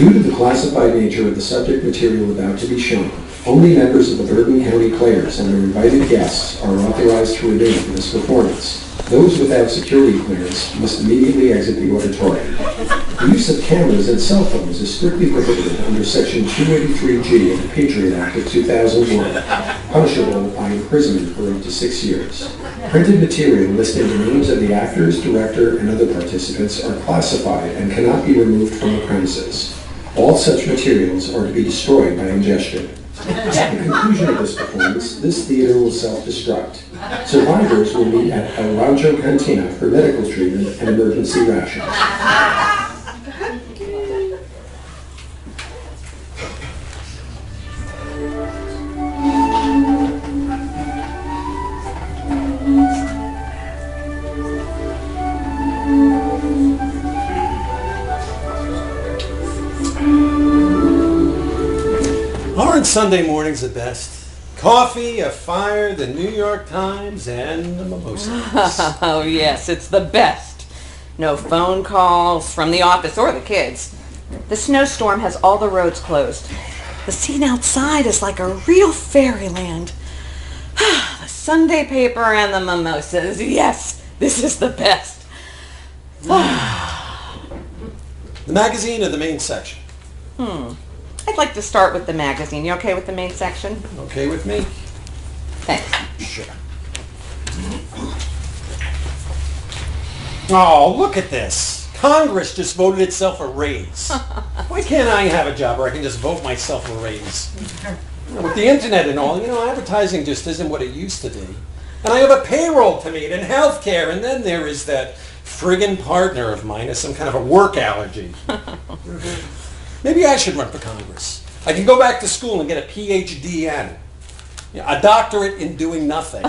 Due to the classified nature of the subject material about to be shown, only members of the Bergen County Players and their invited guests are authorized to remain for this performance. Those without security clearance must immediately exit the auditorium. The use of cameras and cell phones is strictly prohibited under Section 283G of the Patriot Act of 2001, punishable by imprisonment for up to 6 years. Printed material listing the names of the actors, director, and other participants are classified and cannot be removed from the premises. All such materials are to be destroyed by ingestion. At the conclusion of this performance, this theater will self-destruct. Survivors will meet at El Rancho Cantina for medical treatment and emergency rations. Aren't Sunday mornings the best? Coffee, a fire, the New York Times, and the mimosas. Oh, yes, it's the best. No phone calls from the office or the kids. The snowstorm has all the roads closed. The scene outside is like a real fairyland. The Sunday paper and the mimosas. Yes, this is the best. The magazine or the main section? I'd like to start with the magazine. You okay with the main section? Okay with me? Thanks. Sure. Oh, look at this. Congress just voted itself a raise. Why can't I have a job where I can just vote myself a raise? With the internet and all, advertising just isn't what it used to be. And I have a payroll to meet and health care, and then there is that friggin' partner of mine has some kind of a work allergy. Maybe I should run for Congress. I can go back to school and get a PhD at it. A doctorate in doing nothing.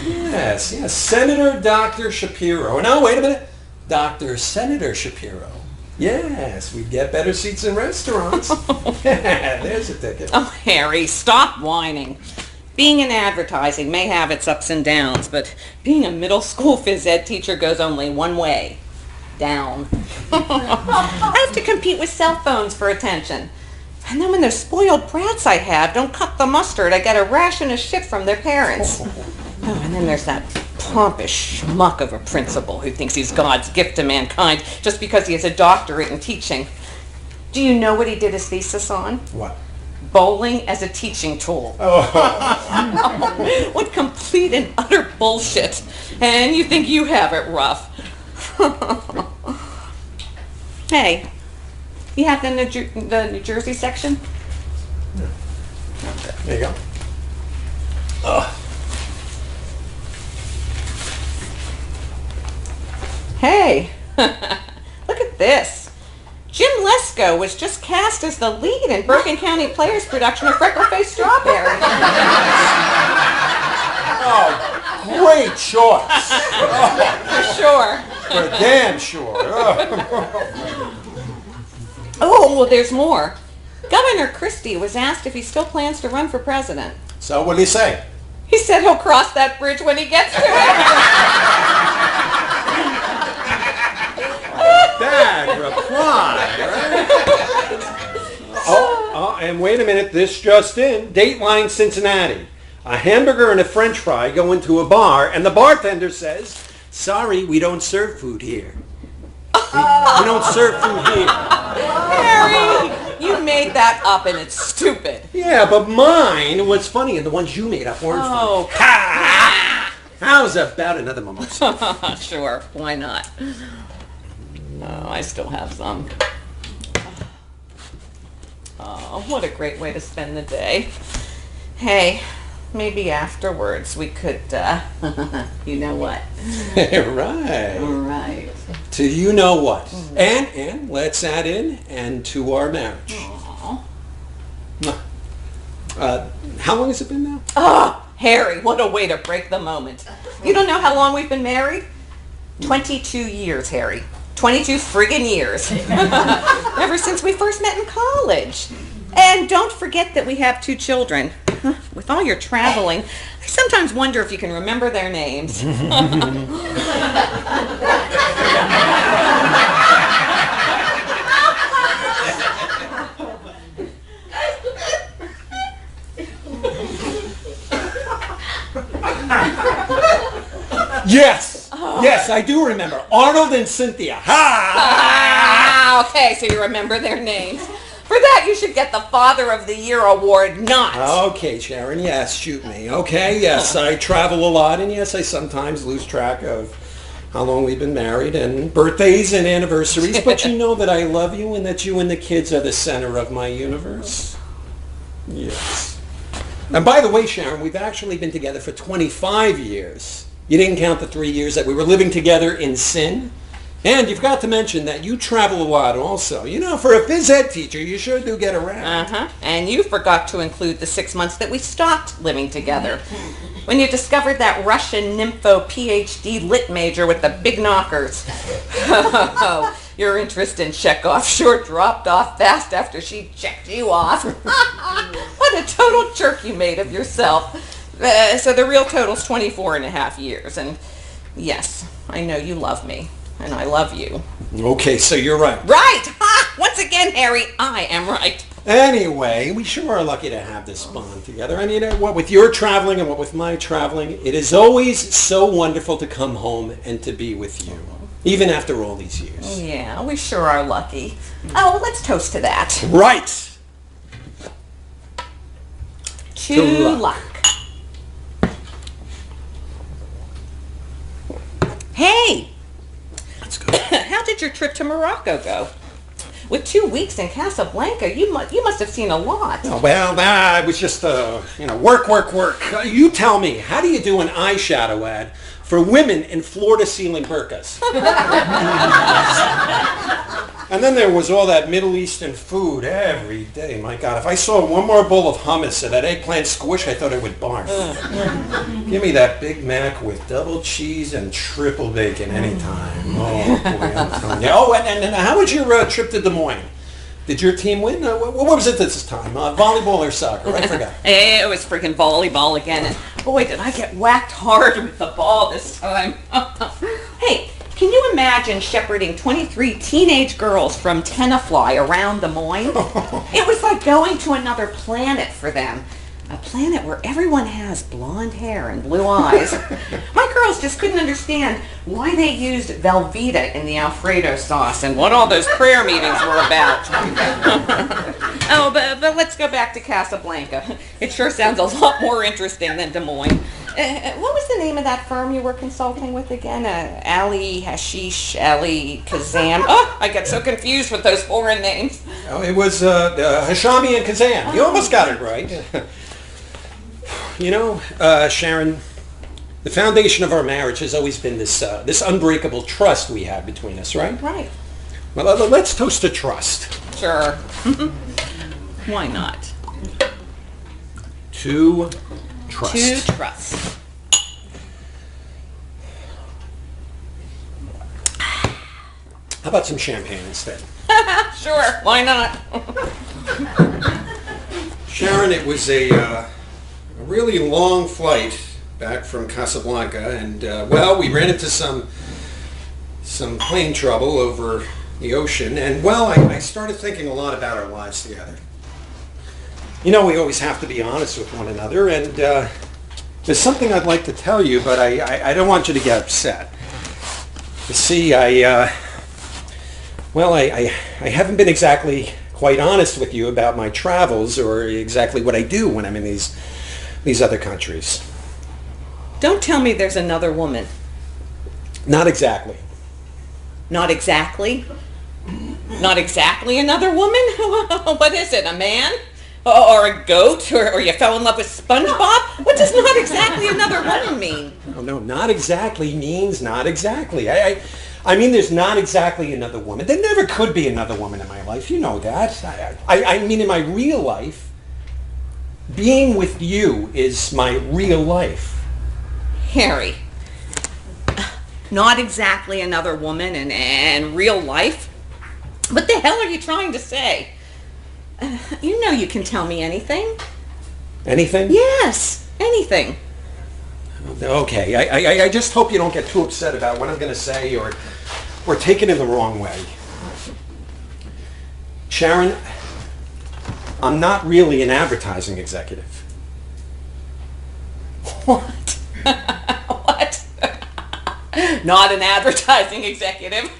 Yes, Senator Dr. Shapiro. No, wait a minute. Dr. Senator Shapiro. Yes, we'd get better seats in restaurants. There's a ticket. Oh, Harry, stop whining. Being in advertising may have its ups and downs, but being a middle school phys ed teacher goes only one way. Down. I have to compete with cell phones for attention. And then when those spoiled brats I have don't cut the mustard, I get a ration of shit from their parents. Oh, and then there's that pompous schmuck of a principal who thinks he's God's gift to mankind just because he has a doctorate in teaching. Do you know what he did his thesis on? What? Bowling as a teaching tool. Oh. What complete and utter bullshit. And you think you have it rough. Hey, you have the New Jersey section? There you go. Ugh. Hey, look at this. Jim Lesko was just cast as the lead in Bergen County Players' production of Freckle-Faced Strawberry. Oh, great choice. For sure. For damn sure. Oh, well, there's more. Governor Christie was asked if he still plans to run for president. So what did he say? He said he'll cross that bridge when he gets to it. Bad reply, right? Oh, and wait a minute, this just in. Dateline Cincinnati. A hamburger and a french fry go into a bar, and the bartender says, "Sorry, we don't serve food here. We don't serve food here." Harry, you made that up and it's stupid. Yeah, but mine was funny and the ones you made up weren't funny. Oh, Ha! How's about another mimosa? Sure, why not? Oh, I still have some. Oh, what a great way to spend the day. Hey, maybe afterwards we could, you know what? Right. All right. To you know what. And let's add in, and to our marriage. Aww. How long has it been now? Oh, Harry, what a way to break the moment. You don't know how long we've been married? 22 years, Harry. 22 friggin' years. Ever since we first met in college. And don't forget that we have 2 children. With all your traveling, I sometimes wonder if you can remember their names. Yes! Yes, I do remember. Arnold and Cynthia. Ha! Okay, so you remember their names. For that, you should get the Father of the Year award, not. Okay, Sharon, yes, shoot me. Okay, yes, I travel a lot, and yes, I sometimes lose track of how long we've been married, and birthdays and anniversaries, but you know that I love you and that you and the kids are the center of my universe. Yes. And by the way, Sharon, we've actually been together for 25 years. You didn't count the 3 years that we were living together in sin. And you forgot to mention that you travel a lot also. You know, for a phys ed teacher, you sure do get around. Uh-huh. And you forgot to include the 6 months that we stopped living together. When you discovered that Russian nympho PhD lit major with the big knockers. Your interest in Chekhov sure dropped off fast after she checked you off. What a total jerk you made of yourself. So the real total's 24 and a half years. And yes, I know you love me. And I love you. Okay, so you're right. Right! Ha! Once again, Harry, I am right. Anyway, we sure are lucky to have this bond together. I mean, what with your traveling and what with my traveling, it is always so wonderful to come home and to be with you, even after all these years. Yeah, we sure are lucky. Oh, let's toast to that. Right! To luck. Hey! Let's go. How did your trip to Morocco go? With 2 weeks in Casablanca, you must have seen a lot. Oh, well, it was just, work. You tell me, how do you do an eyeshadow ad for women in floor-to-ceiling burqas? And then there was all that Middle Eastern food every day. My God, if I saw one more bowl of hummus or that eggplant squish, I thought I would barf. Give me that Big Mac with double cheese and triple bacon anytime. Oh, boy, I'm telling you. Oh, and how was your trip to Des Moines? Did your team win? What was it this time? Volleyball or soccer? I forgot. It was freaking volleyball again. And boy, did I get whacked hard with the ball this time. Hey, can you imagine shepherding 23 teenage girls from Tenafly around Des Moines? It was like going to another planet for them. A planet where everyone has blonde hair and blue eyes. My girls just couldn't understand why they used Velveeta in the Alfredo sauce and what all those prayer meetings were about. Oh, but let's go back to Casablanca. It sure sounds a lot more interesting than Des Moines. What was the name of that firm you were consulting with again? Ali Hashish, Ali Kazam. Oh, I get so confused with those foreign names. Oh, it was Hashami and Kazan. You almost got it right. You know, Sharon, the foundation of our marriage has always been this unbreakable trust we have between us, right? Right. Well, let's toast to trust. Sure. Why not? To trust. To trust. How about some champagne instead? Sure, why not? Sharon, it was a really long flight back from Casablanca, and we ran into some plane trouble over the ocean, and I started thinking a lot about our lives together. You know, we always have to be honest with one another, and there's something I'd like to tell you, but I don't want you to get upset. You see, I haven't been exactly quite honest with you about my travels or exactly what I do when I'm in these other countries. Don't tell me there's another woman. Not exactly. Not exactly? Not exactly another woman? What is it, a man? Or a goat? Or you fell in love with SpongeBob? What does not exactly another woman mean? Oh, no, not exactly means not exactly. I mean, there's not exactly another woman. There never could be another woman in my life. You know that. I mean, in my real life, being with you is my real life. Harry, not exactly another woman and real life? What the hell are you trying to say? You know you can tell me anything. Anything? Yes, anything. Okay, I just hope you don't get too upset about what I'm going to say or take it in the wrong way. Sharon, I'm not really an advertising executive. What? What? not an advertising executive.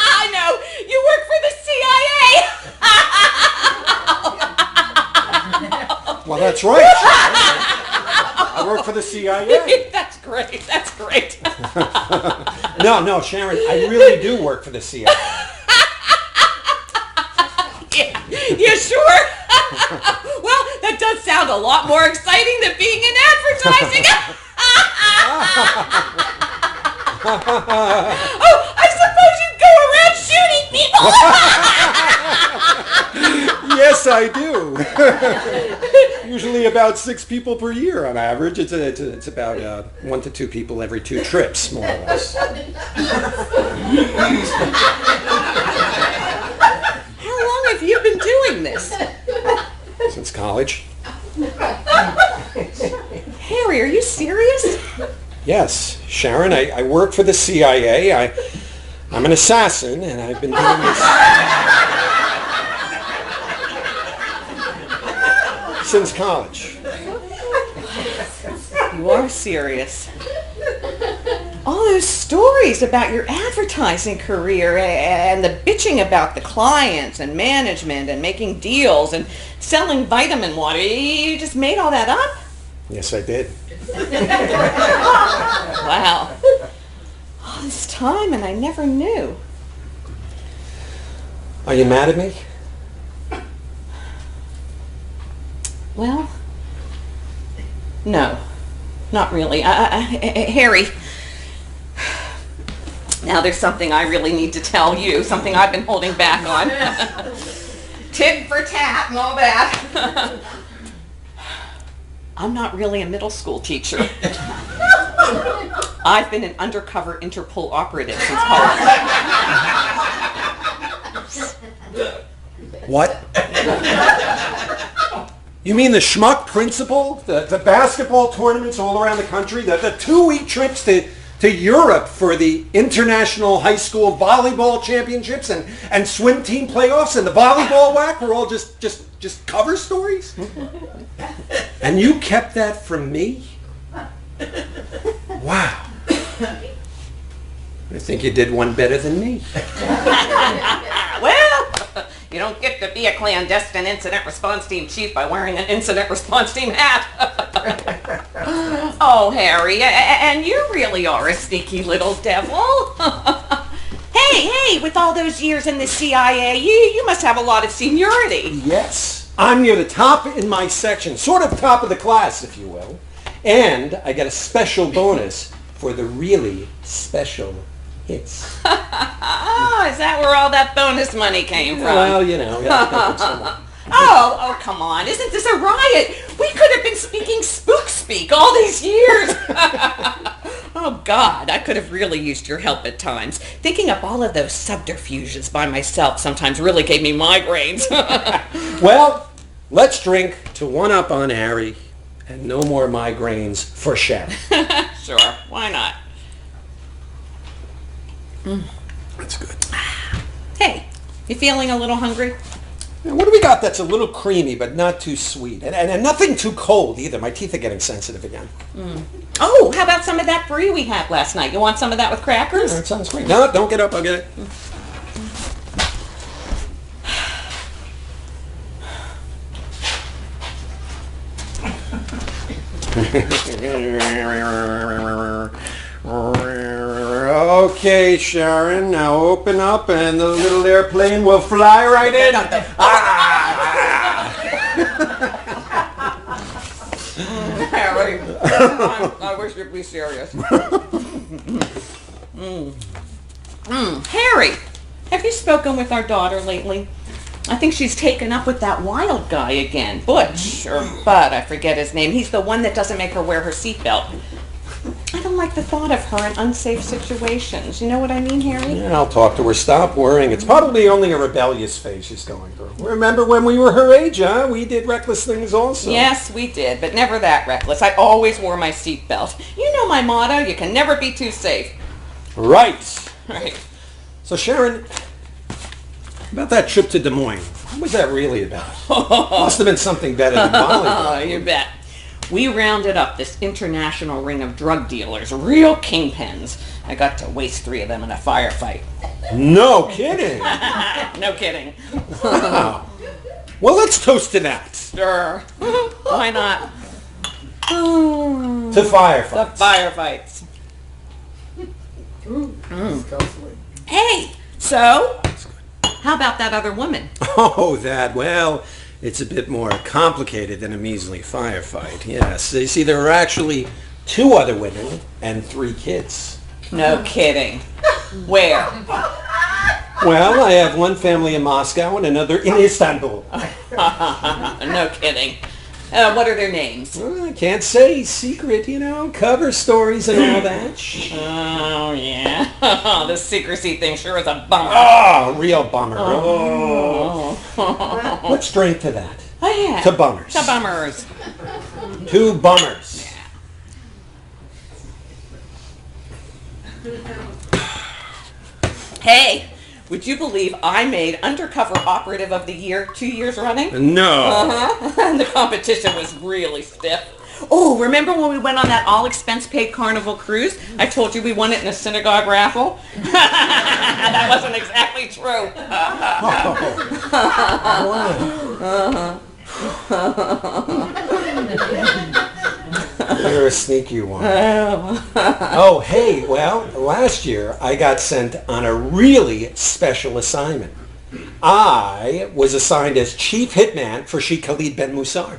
I know. You work for the CIA. Well, that's right. I work for the CIA. That's great. That's great. No, Sharon, I really do work for the CIA. Yeah, you sure? Well, that does sound a lot more exciting than being in advertising. Oh, I suppose you go around shooting people. Yes, I do. Usually about 6 people per year on average. It's about 1 to 2 people every 2 trips, more or less. How long have you been doing this? Since college. Harry, are you serious? Yes, Sharon, I work for the CIA. I'm an assassin, and I've been doing this since college. You are serious. All those stories about your advertising career and the bitching about the clients and management and making deals and selling vitamin water, you just made all that up? Yes, I did. Wow. All this time and I never knew. Are you mad at me? Well, no, not really. Harry, now there's something I really need to tell you, something I've been holding back on. Tit for tat and all that. I'm not really a middle school teacher. I've been an undercover Interpol operative since college. What? You mean the schmuck principal? The basketball tournaments all around the country? The 2-week trips to Europe for the international high school volleyball championships and swim team playoffs and the volleyball whack were all just cover stories? And you kept that from me? Wow. I think you did one better than me. Well, you don't get to be a clandestine incident response team chief by wearing an incident response team hat. Oh, Harry, and you really are a sneaky little devil. Hey, with all those years in the CIA, you must have a lot of seniority. Yes. I'm near the top in my section, sort of top of the class, if you will. And I get a special bonus for the really special hits. Oh, is that where all that bonus money came from? Well, you know. Yeah, Oh, come on. Isn't this a riot? We could have been speaking spook speak all these years. Oh, God, I could have really used your help at times. Thinking up all of those subterfuges by myself sometimes really gave me migraines. well, let's drink to one up on Harry and no more migraines for Sharon. Sure, why not? That's good. Hey, you feeling a little hungry? What do we got that's a little creamy but not too sweet? And nothing too cold either. My teeth are getting sensitive again. Oh, how about some of that brie we had last night? You want some of that with crackers? That sounds great. No, don't get up. I'll get it. Okay, Sharon, now open up and the little airplane will fly right in. Harry, I wish you'd be serious. Harry, have you spoken with our daughter lately? I think she's taken up with that wild guy again. Butch, or Bud, I forget his name. He's the one that doesn't make her wear her seatbelt. I don't like the thought of her in unsafe situations. You know what I mean, Harry? Yeah, I'll talk to her. Stop worrying. It's probably only a rebellious phase she's going through. Remember when we were her age, huh? We did reckless things also. Yes, we did, but never that reckless. I always wore my seatbelt. You know my motto, you can never be too safe. Right. Right. So, Sharon, about that trip to Des Moines, what was that really about? Must have been something better than volleyball. You bet. We rounded up this international ring of drug dealers, real kingpins. I got to waste 3 of them in a firefight. No kidding. No kidding. Wow. Well, let's toast to that. Sure. Why not? To firefights. The firefights. Hey, so how about that other woman? Oh, well, it's a bit more complicated than a measly firefight. Yes, you see, there were actually 2 other women and 3 kids. No kidding. Where? Well, I have one family in Moscow and another in Istanbul. No kidding. What are their names? Well, I can't say. Secret, cover stories and all that. Oh, yeah. The secrecy thing sure is a bummer. Oh, real bummer. Oh. Let's drink to that. Oh, yeah. To bummers. To bummers. 2 bummers. Hey, would you believe I made Undercover Operative of the Year 2 years running? No. And the competition was really stiff. Oh, remember when we went on that all-expense-paid Carnival cruise? I told you we won it in a synagogue raffle? That wasn't exactly true. You're a sneaky one. Oh, hey, well, last year I got sent on a really special assignment. I was assigned as chief hitman for Sheikh Khalid Ben Musar.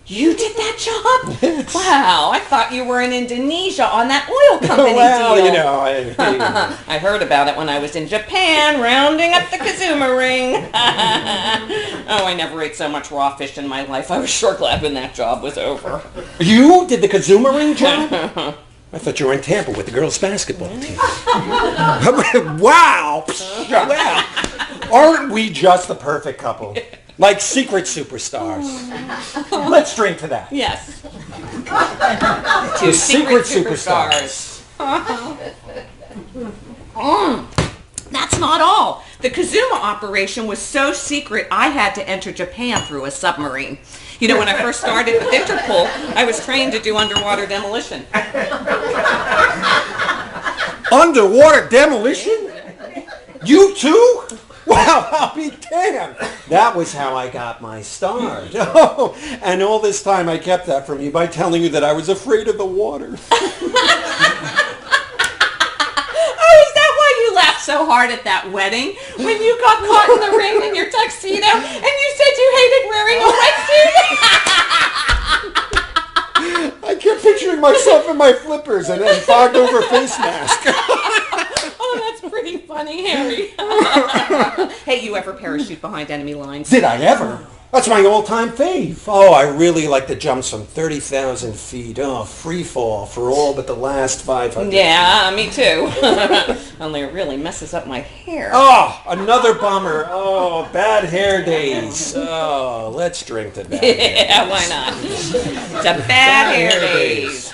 You did that job? Yes. Wow, I thought you were in Indonesia on that oil company Well, deal. I I heard about it when I was in Japan, rounding up the Kazuma ring. Oh, I never ate so much raw fish in my life. I was sure glad when that job was over. You did the Kazuma ring job? I thought you were in Tampa with the girls' basketball team. Wow! Well, aren't we just the perfect couple? Like secret superstars. Let's drink to that. Yes. To secret superstars. That's not all. The Kazuma operation was so secret I had to enter Japan through a submarine. You know, when I first started with Interpol, I was trained to do underwater demolition. Underwater demolition? You too? Wow, I'll be damned. That was how I got my start. Oh, and all this time I kept that from you by telling you that I was afraid of the water. Oh, is that why you laughed so hard at that wedding? When you got caught in the rain in your tuxedo and you said you hated wearing a wetsuit? I kept picturing myself in my flippers and then fogged over face mask. Oh, that's pretty funny, Harry. Hey, you ever parachute behind enemy lines? Did I ever? That's my all-time fave. Oh, I really like the jumps from 30,000 feet. Oh, free fall for all but the last 500. Yeah, me too. Only it really messes up my hair. Oh, another bummer. Oh, bad hair days. Oh, let's drink to that. Yeah, why not? It's a bad hair days.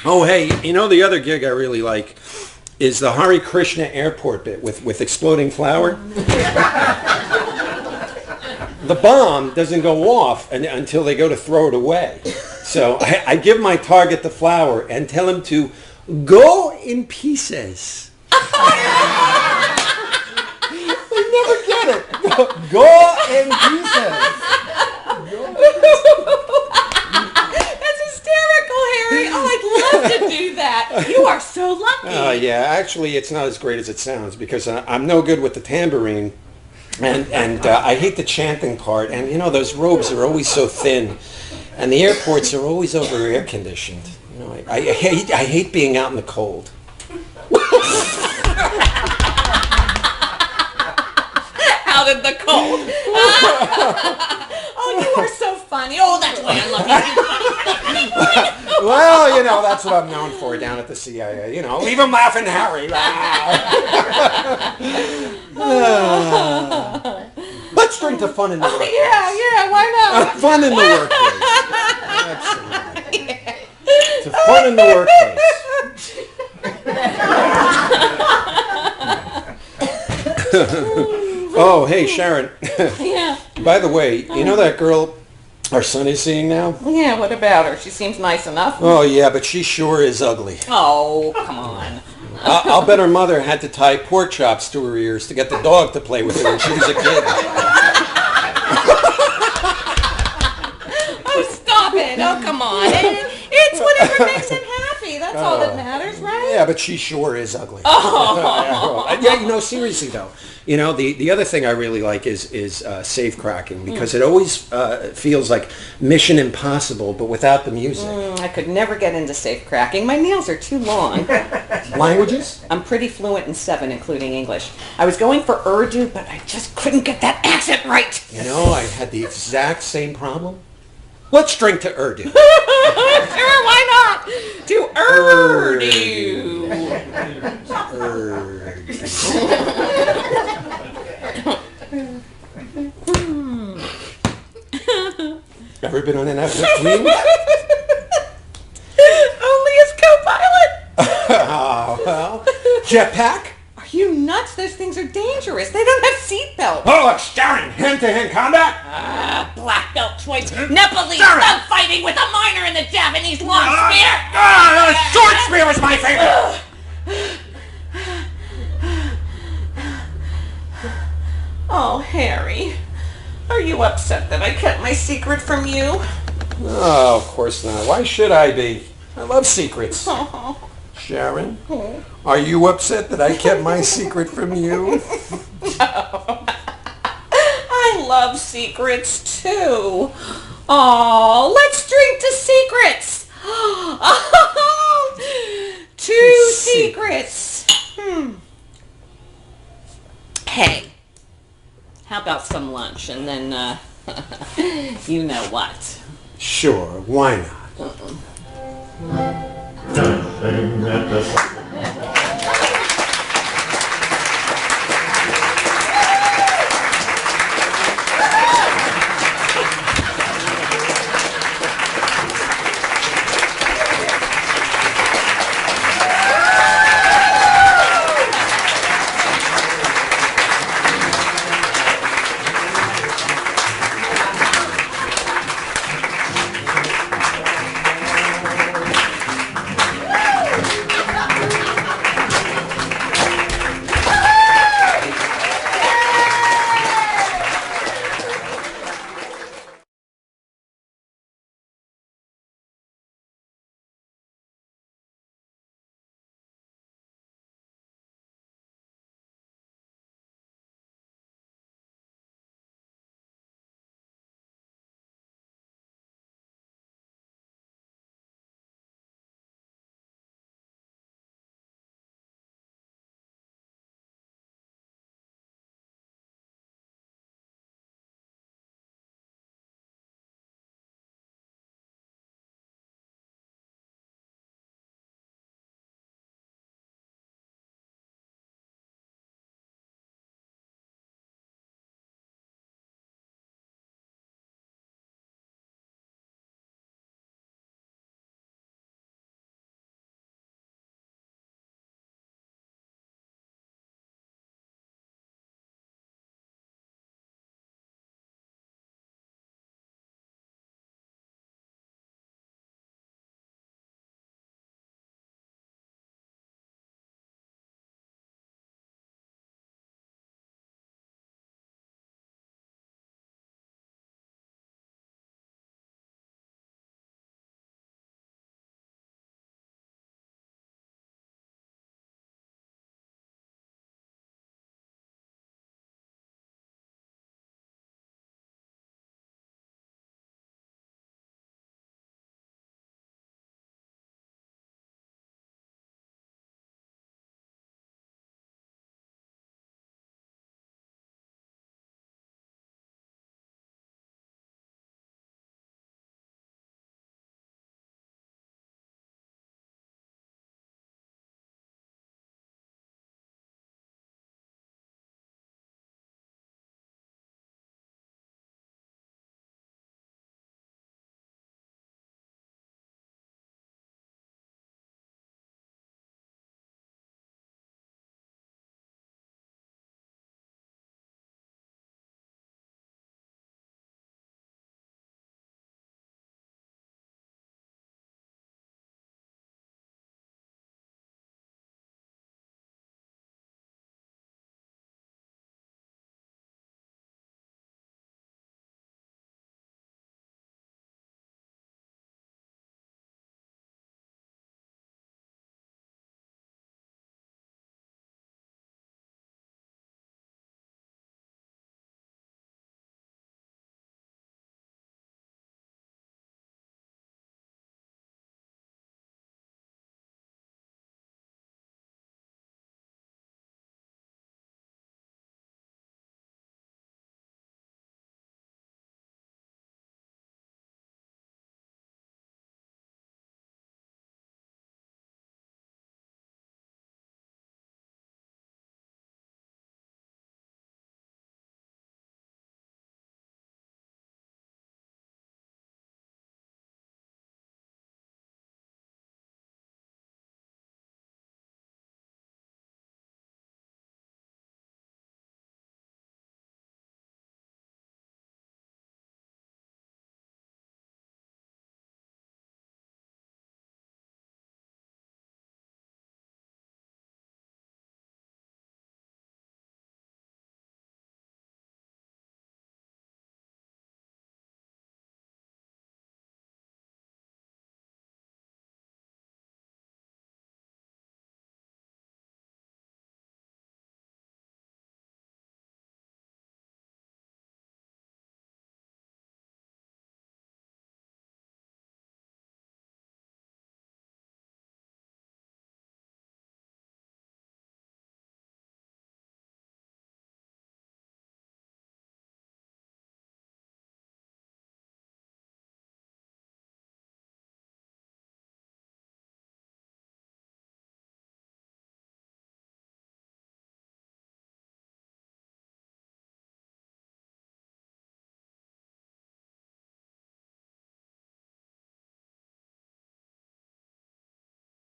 Oh, hey, the other gig I really like is the Hare Krishna airport bit with exploding flour. The bomb doesn't go off until they go to throw it away. So I give my target the flour and tell him to go in pieces. They never get it. Go in pieces. Harry. Oh, I'd love to do that. You are so lucky. Oh, yeah. Actually, it's not as great as it sounds because I'm no good with the tambourine. And I hate the chanting part. And, those robes are always so thin. And the airports are always over air conditioned. I hate being out in the cold. Out in the cold. Oh, you are so funny. Oh, that's why I love you. Well, that's what I'm known for down at the CIA. Leave him laughing, Harry. Let's drink to fun in the workplace. Yeah, why not? Fun in the workplace. Absolutely. To fun in the workplace. Oh, hey, Sharon. Yeah. By the way, that girl Our son is seeing now? Yeah, what about her? She seems nice enough. Oh, yeah, but she sure is ugly. Oh, come on. I'll bet her mother had to tie pork chops to her ears to get the dog to play with her when she was a kid. Oh, stop it. Oh, come on. It's whatever makes him happy. That's all that matters, right? Yeah, but she sure is ugly. Oh. Yeah, seriously though. The other thing I really like is safe cracking because it always feels like Mission Impossible, but without the music. I could never get into safe cracking. My nails are too long. Languages? I'm pretty fluent in 7, including English. I was going for Urdu, but I just couldn't get that accent right. I had the exact same problem. Let's drink to Urdu. Sure, why not? To Urdu. Ever been on an F-15? Only as co-pilot. Well, jetpack? Are you nuts? Those things are dangerous. They don't have seatbelts. Oh, Sharon, hand-to-hand combat? Black belt choice. Nepalese thug fighting with a minor in the Japanese long spear. Short spear is my favorite. Oh, Harry. Are you upset that I kept my secret from you? Oh, of course not. Why should I be? I love secrets. Sharon, are you upset that I kept my secret from you? I love secrets too. Oh, let's drink to secrets. Two secrets. Hey, how about some lunch and then, you know what? Sure, why not? Dancing at the